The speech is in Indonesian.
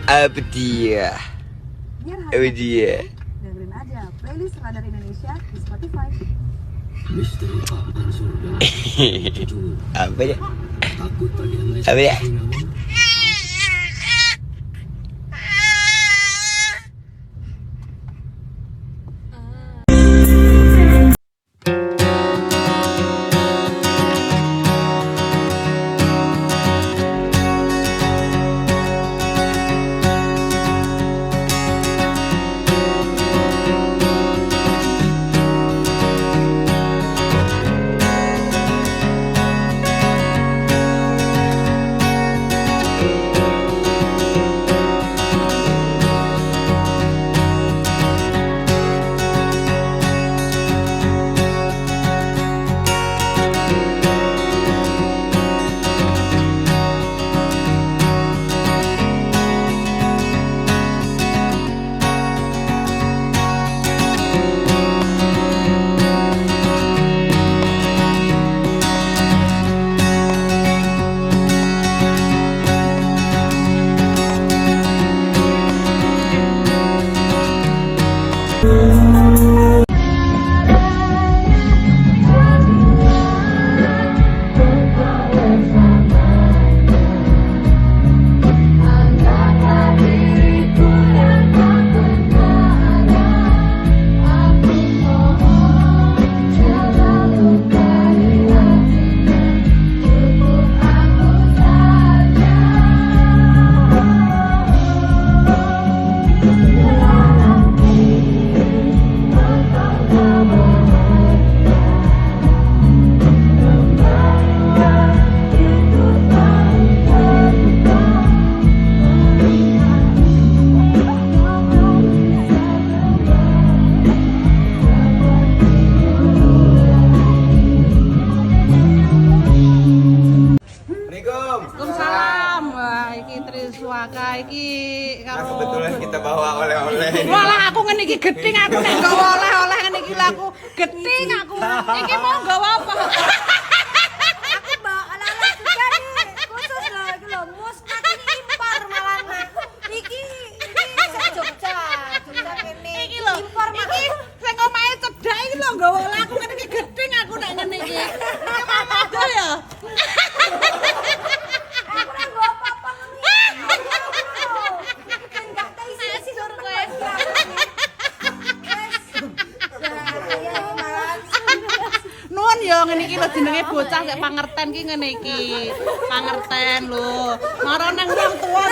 Apa dia? Apa dia? Dengerin aja playlist Radar Indonesia di Spotify. Misteri Pak Mansur dan jujur. Apa dia? Takut tadi yang Apa dia? Waalaikumsalam. Wah, iki Triswaka iki karo Kebetulan kita bawa oleh-oleh. Walah aku ngene iki gething aku nek nggawa oleh-oleh ngene iki lho aku gething aku. Iki mau nggawa apa? Aku bawa ala-ala juga nih, khusus loh, itu loh, musnah ini impor malah nah. Iki Jogja ini. Iki lho, iki sing omahe cedhak iki lho nggawa oleh aku ngene iki gething aku nek ngene iki. Iki apa ya? Aku ora nggawa apa-apa ngene. Kan gak tau isi sorong kowe. Nuwun ya ngene iki lho jenenge bocah sik pangerten ki ngene iki. Pangerten lho. Marang nang wong tuwa.